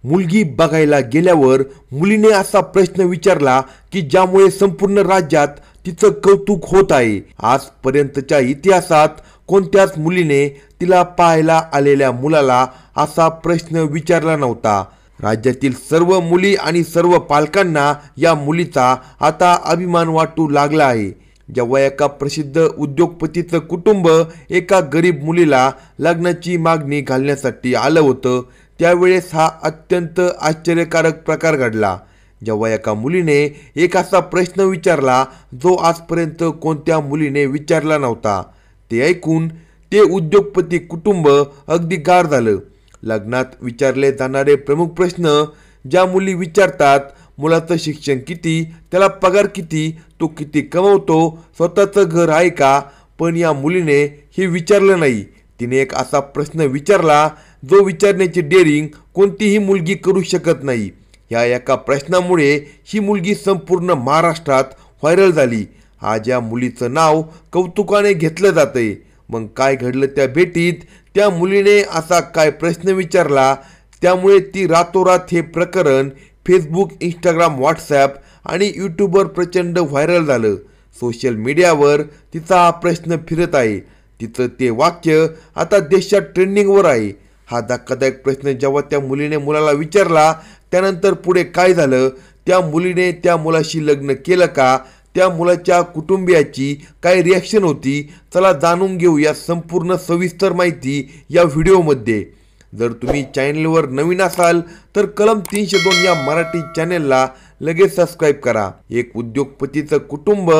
मुलगी बघायला गेल्यावर मुलीने असा प्रश्न विचारला की ज्यामुळे संपूर्ण राज्यात तिचं कौतुक होत आहे। आजपर्यंतच्या इतिहासात कोणत्याच मुलीने तिला पाहायला आलेल्या मुलाला असा प्रश्न विचारला नव्हता। राज्यातील सर्व मुली आणि सर्व पालकांना या मुलीचा आता अभिमान वाटू लागला आहे। जेव्हा एका प्रसिद्ध उद्योगपतीचं कुटुंब एका गरीब मुलीला लग्नाची मागणी घालण्यासाठी आलं होतं, त्यावेळेस हा अत्यंत आश्चर्यकारक प्रकार घडला। जेव्हा एका मुलीने एक असा प्रश्न विचारला जो आजपर्यंत कोणत्या मुलीने विचारला नव्हता, ते ऐकून ते उद्योगपती कुटुंब अगदी गार झालं। लग्नात विचारले जाणारे प्रमुख प्रश्न ज्या मुली विचारतात, मुलाचं शिक्षण किती, त्याला पगार किती, तो किती कमवतो, स्वतःचं घर आहे का, पण या मुलीने हे विचारलं नाही। तिने एक असा प्रश्न विचारला जो विचारण्याची डेअरिंग कोणतीही मुलगी करू शकत नाही। या एका प्रश्नामुळे ही मुलगी संपूर्ण महाराष्ट्रात व्हायरल झाली। आज या मुलीचं नाव कौतुकाने घेतलं जातंय। मग काय घडलं त्या भेटीत? त्या मुलीने असा काय प्रश्न विचारला त्यामुळे ती रातोरात हे प्रकरण फेसबुक, इंस्टाग्राम, व्हॉट्सॲप आणि यूट्यूबवर प्रचंड व्हायरल झालं। सोशल मीडियावर तिचा हा प्रश्न फिरत आहे। तिचं ते वाक्य आता देशात ट्रेंडिंगवर आहे। हा धक्कादायक प्रश्न जेव्हा त्या मुलीने मुलाला विचारला, त्यानंतर पुढे काय झालं, त्या मुलीने त्या मुलाशी लग्न केलं का, त्या मुलाच्या कुटुंबियाची काय रिॲक्शन होती, चला जाणून घेऊ या संपूर्ण सविस्तर माहिती या व्हिडिओमध्ये। जर तुम्ही चॅनलवर नवीन असाल तर कलम 302 या मराठी चॅनलला लगेच सबस्क्राईब करा। एक उद्योगपतीचं कुटुंब,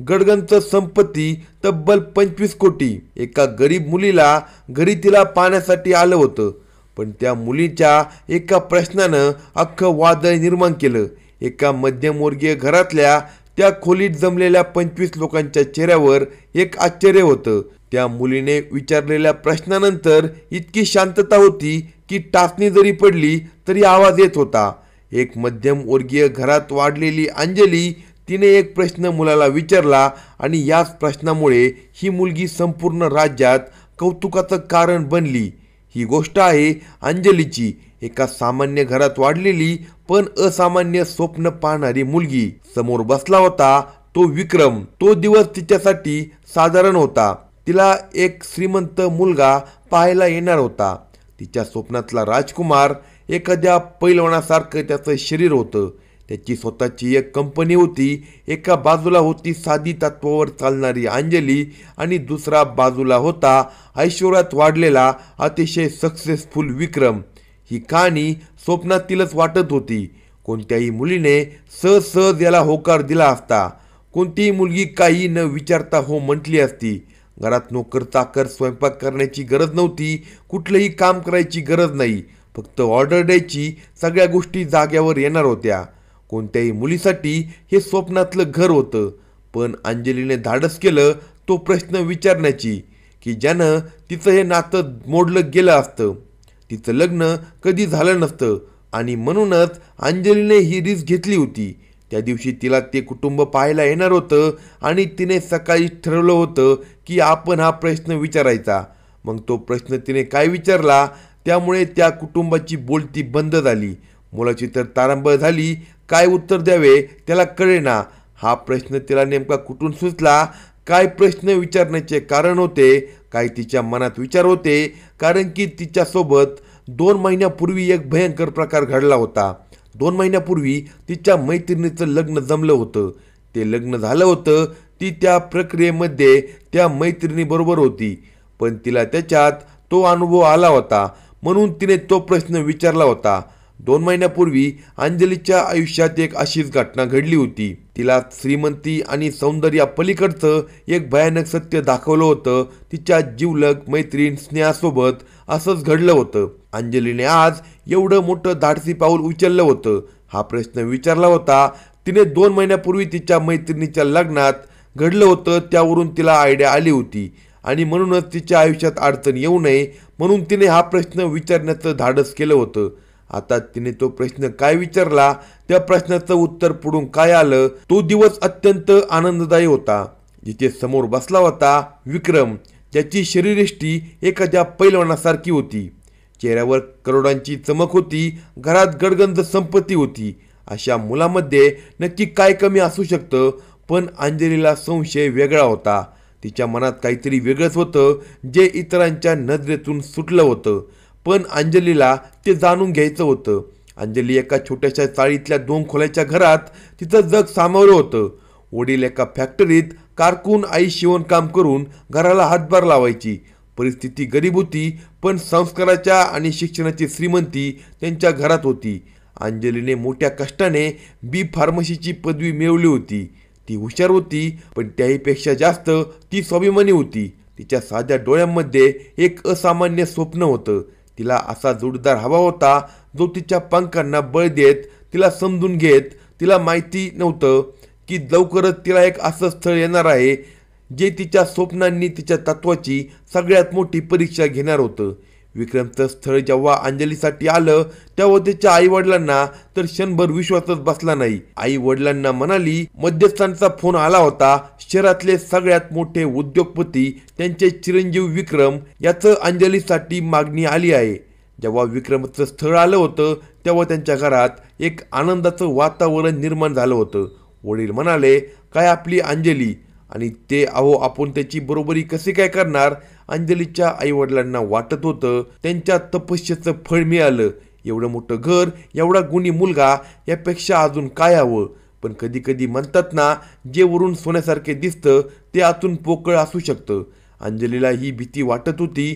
गडगंच संपत्ती तब्बल 25 कोटी। एका गरीब मुलीला घरी तिला पाहण्यासाठी आलं होतं, पण त्या मुलीच्या एका प्रश्नानं अख्खं वादळ निर्माण केलं। एका मध्यमवर्गीय घरातल्या त्या खोलीत जमलेल्या 25 लोकांच्या चेहऱ्यावर एक आश्चर्य होतं। त्या मुलीने विचारलेल्या प्रश्नानंतर इतकी शांतता होती की टाचणी जरी पडली तरी आवाज येत होता। एक मध्यमवर्गीय घरात वाढलेली अंजली, तिने एक प्रश्न मुलाला विचारला आणि याच प्रश्नामुळे ही मुलगी संपूर्ण राज्यात कौतुकाचं कारण बनली। ही गोष्ट आहे अंजलीची, एका सामान्य घरात वाढलेली पण असामान्य स्वप्न पाहणारी मुलगी। समोर बसला होता तो विक्रम। तो दिवस तिच्यासाठी साधारण होता। तिला एक श्रीमंत मुलगा पाहायला येणार होता। तिच्या स्वप्नातला राजकुमार, एखाद्या पैलवानासारखं त्याचं शरीर होतं। त्याची स्वतःची एक कंपनी होती। एका बाजूला होती साधी तत्वावर चालणारी अंजली आणि दुसरा बाजूला होता ऐश्वर्यात वाढलेला अतिशय सक्सेसफुल विक्रम। ही कहाणी स्वप्नातीलच वाटत होती। कोणत्याही मुलीने सहज याला होकार दिला असता। कोणतीही मुलगी काही न विचारता हो म्हटली असती। घरात नोकर चाकर, स्वयंपाक करण्याची गरज नव्हती, कुठलंही काम करायची गरज नाही, फक्त ऑर्डर द्यायची, सगळ्या गोष्टी जाग्यावर येणार होत्या। कोणत्याही मुलीसाठी हे स्वप्नातलं घर होतं। पण अंजलीने धाडस केलं तो प्रश्न विचारण्याची की ज्यानं तिचं हे नातं मोडलं गेलं असतं, तिचं लग्न कधी झालं नसतं। आणि म्हणूनच अंजलीने ही रिस्क घेतली होती। त्या दिवशी तिला ते कुटुंब पाहायला येणार होतं आणि तिने सकाळी ठरवलं होतं की आपण हा प्रश्न विचारायचा। मग तो प्रश्न तिने काय विचारला त्यामुळे त्या कुटुंबाची बोलती बंद झाली। मुलाची तर तारांबळ झाली, काय उत्तर द्यावे त्याला कळेना। हा प्रश्न तिला नेमका कुठून सुचला, काय प्रश्न विचारण्याचे कारण होते, काय तिच्या मनात विचार होते, कारण की तिच्यासोबत 2 महिन्यापूर्वी एक भयंकर प्रकार घडला होता। 2 महिन्यापूर्वी तिच्या मैत्रिणीचं लग्न जमलं होतं। ते लग्न झालं होतं, ती त्या प्रक्रियेमध्ये त्या मैत्रिणीबरोबर होती, पण तिला त्याच्यात तो अनुभव आला होता, म्हणून तिने तो प्रश्न विचारला होता। 2 महिन्यापूर्वी अंजलीच्या आयुष्यात एक अशीच घटना घडली होती। तिला श्रीमंती आणि सौंदर्यापलीकडचं एक भयानक सत्य दाखवलं होतं। तिच्या जिवलग मैत्रीण स्नेहासोबत असंच घडलं होतं। अंजलीने आज एवढं मोठं धाडसी पाऊल उचललं होतं। हा प्रश्न विचारला होता। तिने 2 महिन्यापूर्वी तिच्या मैत्रिणीच्या लग्नात घडलं होतं त्यावरून तिला आयडिया आली होती आणि म्हणूनच तिच्या आयुष्यात अडचण येऊ नये म्हणून तिने हा प्रश्न विचारण्याचं धाडस केलं होतं। आता तिने तो प्रश्न काय विचारला, त्या प्रश्नाचं उत्तर पुढून काय आलं, तो दिवस अत्यंत आनंददायी होता। जिथे समोर बसला होता विक्रम, ज्याची शरीरयष्टी एखाद्या पैलवानासारखी होती, चेहऱ्यावर करोडांची चमक होती, घरात गडगंज संपत्ती होती. अशा मुलामध्ये नक्की काय कमी असू शकतं? पण अंजलीला संशय वेगळा होता. तिच्या मनात काहीतरी वेगळंच होतं जे इतरांच्या नजरेतून सुटलं होतं. पण अंजलीला ते जाणून घ्यायचं होतं. अंजली एका छोट्याशा चाळीतल्या 2 खोल्याच्या घरात तिचं जग सामावलं होतं. वडील एका फॅक्टरीत कारकून, आई शिवणकाम करून घराला हातभार लावायची. परिस्थिती गरीब होती, पण संस्काराच्या आणि शिक्षणाची श्रीमंती त्यांच्या घरात होती. अंजलीने मोठ्या कष्टाने फार्मसीची पदवी मिळवली होती. ती हुशार होती, पण त्याहीपेक्षा जास्त ती स्वाभिमानी होती. तिच्या साध्या डोळ्यांमध्ये एक असामान्य स्वप्न होतं. तिला असा जोडीदार हवा होता जो तिच्या पंखांना बळ देत, तिला समजून घेत. तिला माहिती नव्हतं की लवकरच तिला एक असं स्थळ येणार आहे जे तिच्या स्वप्नांनी, तिच्या तत्वाची सगळ्यात मोठी परीक्षा घेणार होतं. विक्रमचं स्थळ जेव्हा अंजलीसाठी आलं तेव्हा तिच्या आई वडिलांना तर क्षणभर विश्वासच बसला नाही. आई वडिलांना म्हणाली, मध्यस्थांचा फोन आला होता. शहरातले सगळ्यात मोठे उद्योगपती, त्यांचे चिरंजीव विक्रम याचं अंजलीसाठी मागणी आली आहे. जेव्हा विक्रमचं स्थळ आलं होतं तेव्हा त्यांच्या घरात एक आनंदाचं वातावरण निर्माण झालं होतं. वडील म्हणाले, काय आपली अंजली? आणि ते अहो, आपण त्याची बरोबरी कसे काय करणार? अंजलीच्या आईवडिलांना वाटत होतं त्यांच्या तपस्येचं फळ मिळालं. एवढं मोठं घर, एवढा गुणी मुलगा, यापेक्षा अजून काय हवं? पण कधी कधी म्हणतात ना, जे वरून सोन्यासारखे दिसतं ते आतून पोकळ असू शकतं. अंजलीला ही भीती वाटत होती.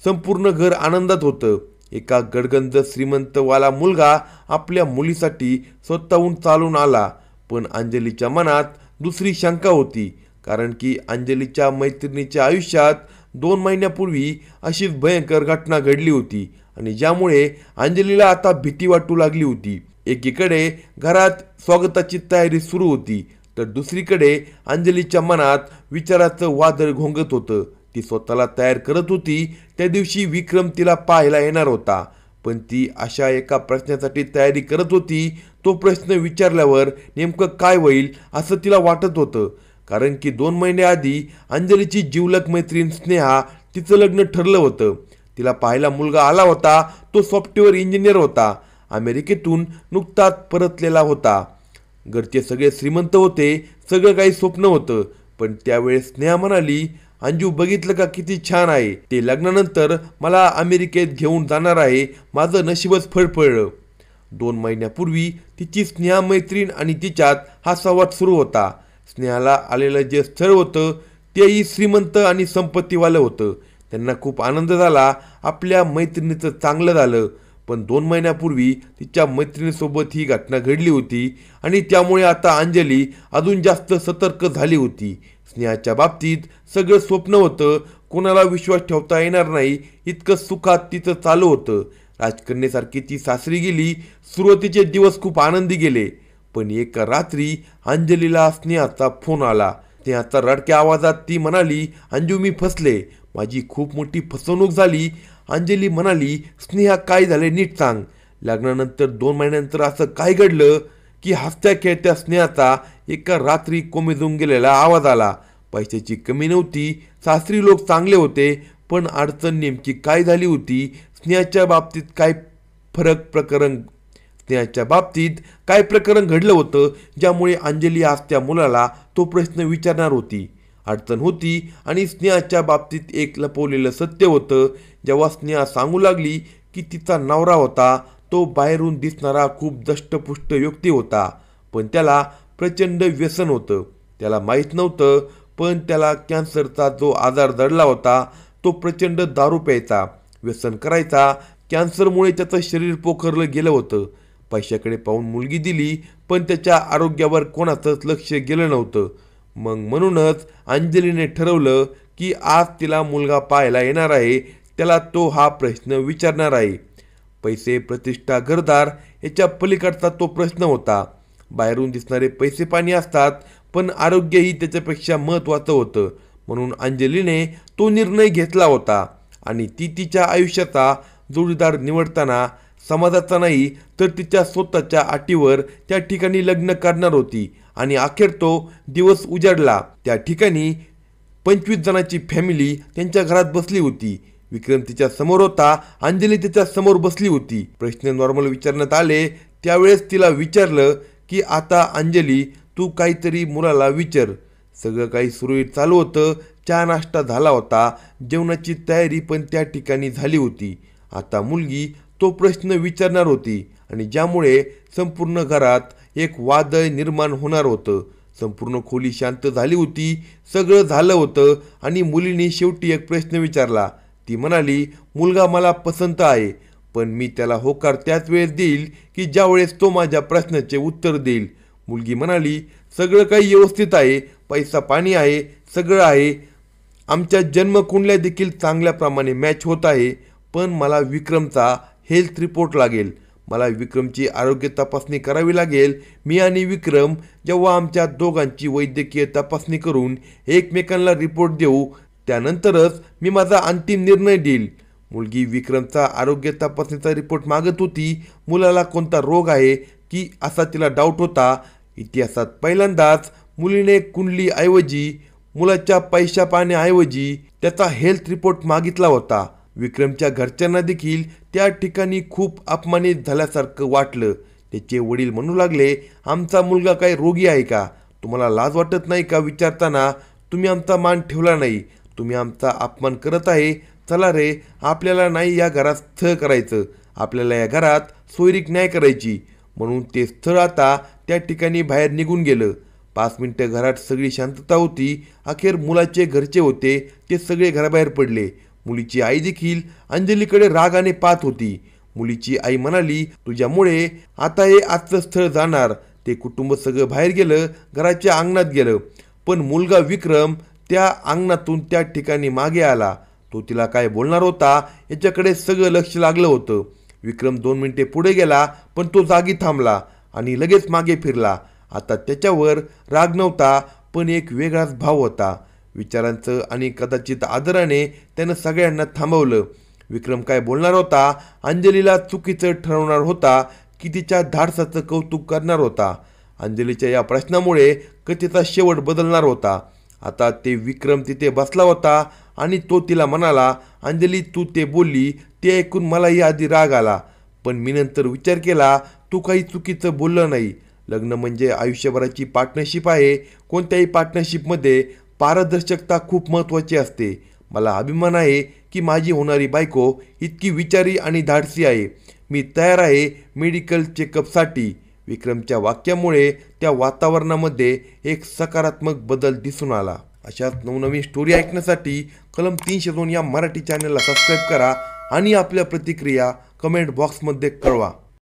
संपूर्ण घर आनंदात होतं. एका गडगंज श्रीमंतवाला मुलगा आपल्या मुलीसाठी स्वतःहून चालून आला. पण अंजलीच्या मनात दुसरी शंका होती. कारण की अंजलीच्या मैत्रिणीच्या आयुष्यात 2 महिन्यापूर्वी अशीच भयंकर घटना घडली होती आणि ज्यामुळे अंजलीला आता भीती वाटू लागली होती. एकीकडे घरात स्वागताची तयारी सुरू होती, तर दुसरीकडे अंजलीच्या मनात विचाराचं वादळ घोंगत होतं. ती स्वतःला तयार करत होती. त्या दिवशी विक्रम तिला पाहायला येणार होता, पण ती अशा एका प्रश्नासाठी तयारी करत होती. तो प्रश्न विचारल्यावर नेमकं काय होईल असं तिला वाटत होतं. कारण की 2 महिन्याआधी अंजलीची जिवलग मैत्रीण स्नेहा, तिचं लग्न ठरलं होतं. तिला पाहायला मुलगा आला होता. तो सॉफ्टवेअर इंजिनियर होता. अमेरिकेतून नुकताच परतलेला होता. घरचे सगळे श्रीमंत होते. सगळं काही स्वप्न होतं. पण त्यावेळेस स्नेहा म्हणाली, अंजू, बघितलं का किती छान आहे? ते लग्नानंतर मला अमेरिकेत घेऊन जाणार आहे. माझं नशीबच फळफळलं. 2 महिन्यापूर्वी तिची स्नेहा मैत्रीण आणि तिच्यात हा संवाद सुरू होता. स्नेहाला आलेलं जे स्थळ होतं तेही श्रीमंत आणि संपत्तीवालं होतं. त्यांना खूप आनंद झाला. आपल्या मैत्रिणीचं चांगलं झालं. पण 2 महिन्यापूर्वी तिच्या मैत्रिणीसोबत ही घटना घडली होती आणि त्यामुळे आता अंजली अजून जास्त सतर्क झाली होती. स्नेहाच्या बाबतीत सगळं स्वप्न होतं. कोणाला विश्वास ठेवता येणार नाही इतकं सुखात तिचं चालू होतं. राजकन्येसारखी ती सासरी गेली. सुरुवातीचे दिवस खूप आनंदी गेले. पण एका रात्री अंजलीला स्नेहाचा फोन आला. स्नेहाच्या रडक्या आवाजात ती म्हणाली, अंजू, मी फसले. माझी खूप मोठी फसवणूक झाली. अंजली म्हणाली, स्नेहा, काय झाले नीट सांग. लग्नानंतर 2 महिन्यानंतर असं काय घडलं की हसत्या खेळत्या स्नेहाचा एका रात्री कोमेजून गेलेला आवाज आला. पैशाची कमी नव्हती. सासरी लोक चांगले होते. पण अडचण नेमकी काय झाली होती? स्नेहाच्या बाबतीत काय प्रकरण घडलं होतं ज्यामुळे अंजली आज त्या मुलाला तो प्रश्न विचारणार होती? अडचण होती आणि स्नेहाच्या बाबतीत एक लपवलेलं सत्य होतं. जेव्हा स्नेहा सांगू लागली की तिचा नवरा होता, तो बाहेरून दिसणारा खूप दष्टपुष्ट व्यक्ती होता, पण त्याला प्रचंड व्यसन होतं. त्याला माहीत नव्हतं, पण त्याला कॅन्सरचा जो आजार जडला होता, तो प्रचंड दारू प्यायचा, व्यसन करायचा. कॅन्सरमुळे त्याचं शरीर पोखरलं गेलं होतं. पैशाकडे पाहून मुलगी दिली, पण त्याच्या आरोग्यावर कोणाचंच लक्ष गेलं नव्हतं. म्हणूनच अंजलीने ठरवलं की आज तिला मुलगा पाहायला येणार आहे. त्याला तो हा प्रश्न विचारणार आहे. पैसे, प्रतिष्ठा, घरदार याच्या पलीकडचा तो प्रश्न होता. बाहेरून दिसणारे पैसे पाणी असतात, पण आरोग्यही त्याच्यापेक्षा महत्त्वाचं होतं. म्हणून अंजलीने तो निर्णय घेतला होता आणि ती तिच्या आयुष्याचा जोडीदार निवडताना समाजाचा नाही तर तिच्या स्वतःच्या अटीवर त्या ठिकाणी लग्न करणार होती. आणि अखेर तो दिवस उजाडला. त्या ठिकाणी 25 जणांची फॅमिली त्यांच्या घरात बसली होती. विक्रम तिच्या समोर होता, अंजली तिच्या समोर बसली होती. प्रश्न नॉर्मल विचारण्यात आले त्यावेळेस तिला विचारलं की आता अंजली तू काहीतरी मुलाला विचार. सगळं काही सुरळीत चालू होतं. चहा नाश्ता झाला होता, जेवणाची तयारी पण त्या ठिकाणी झाली होती. आता मुलगी तो प्रश्न विचारणार होती आणि ज्यामुळे संपूर्ण घरात एक वादळ निर्माण होणार होतं. संपूर्ण खोली शांत झाली होती. सगळं झालं होतं आणि मुलीने शेवटी एक प्रश्न विचारला. ती म्हणाली, मुलगा मला पसंत आहे, पण मी त्याला होकार त्याच वेळेस देईल की ज्या वेळेस तो माझ्या प्रश्नाचे उत्तर देईल. मुलगी म्हणाली, सगळं काही व्यवस्थित आहे, पैसा पाणी आहे, सगळं आहे, आमच्या जन्मकुंडल्या देखील चांगल्याप्रमाणे मॅच होत आहे, पण मला विक्रमचा हेल्थ रिपोर्ट लागेल. मला विक्रमची आरोग्य तपासणी करावी लागेल. मी आणि विक्रम जेव्हा आमच्या दोघांची वैद्यकीय तपासणी करून एकमेकांना रिपोर्ट देऊ त्यानंतरच मी माझा अंतिम निर्णय देईल. मुलगी विक्रमचा आरोग्य तपासणीचा रिपोर्ट मागत होती. मुलाला कोणता रोग आहे की असा तिला डाऊट होता. इतिहासात पहिल्यांदाच मुलीने कुंडलीऐवजी मुलाच्या पैशा पाण्याऐवजी त्याचा हेल्थ रिपोर्ट मागितला होता. विक्रमच्या घरच्यांना देखील त्या ठिकाणी खूप अपमानित झाल्यासारखं वाटलं. त्याचे वडील म्हणू लागले, आमचा मुलगा काही रोगी आहे का? तुम्हाला लाज वाटत नाही का विचारताना? तुम्ही आमचा मान ठेवला नाही, तुम्ही आमचा अपमान करत आहे. चला रे, आपल्याला नाही या घरात स्थळ करायचं, आपल्याला या घरात सोयरीक न्याय करायची. म्हणून ते स्थळ आता त्या ठिकाणी बाहेर निघून गेलं. 5 मिनिटं घरात सगळी शांतता होती. अखेर मुलाचे घरचे होते ते सगळे घराबाहेर पडले. मुलीची आई देखील अंजलीकडे रागाने पाहत होती. मुलीची आई म्हणाली, तुझ्यामुळे आता हे आजचं स्थळ जाणार. ते कुटुंब सगळं बाहेर गेलं, घराच्या अंगणात गेलं, पण मुलगा विक्रम त्या अंगणातून त्या ठिकाणी मागे आला. तो तिला काय बोलणार होता याच्याकडे सगळं लक्ष लागलं होतं. विक्रम 2 मिनिटे पुढे गेला, पण तो जागी थांबला आणि लगेच मागे फिरला. आता त्याच्यावर राग नव्हता, पण एक वेगळाच भाव होता. विचारांचं आणि कदाचित आदराने त्यानं सगळ्यांना थांबवलं. विक्रम काय बोलणार होता? अंजलीला चुकीचं ठरवणार होता की तिच्या धाडसाचं कौतुक करणार होता? अंजलीच्या या प्रश्नामुळे कथेचा शेवट बदलणार होता. आता ते विक्रम तिथे बसला होता आणि तो तिला म्हणाला, अंजली तू ते बोलली ते ऐकून मलाही आधी राग आला, पण मी नंतर विचार केला तू काही चुकीचं बोललं नाही. लग्न म्हणजे आयुष्यभराची पार्टनरशिप आहे. कोणत्याही पार्टनरशिपमध्ये पारदर्शकता खूप महत्त्वाची असते. मला अभिमान आहे की माझी होणारी बायको इतकी विचारी आणि धाडसी आहे. मी तयार आहे मेडिकल चेकअपसाठी. विक्रमच्या वाक्यामुळे त्या वातावरणामध्ये एक सकारात्मक बदल दिसून आला. अशाच नवनवीन स्टोरी ऐकण्यासाठी कलम 302 या मराठी चॅनलला सबस्क्राईब करा आणि आपल्या प्रतिक्रिया कमेंट बॉक्समध्ये कळवा.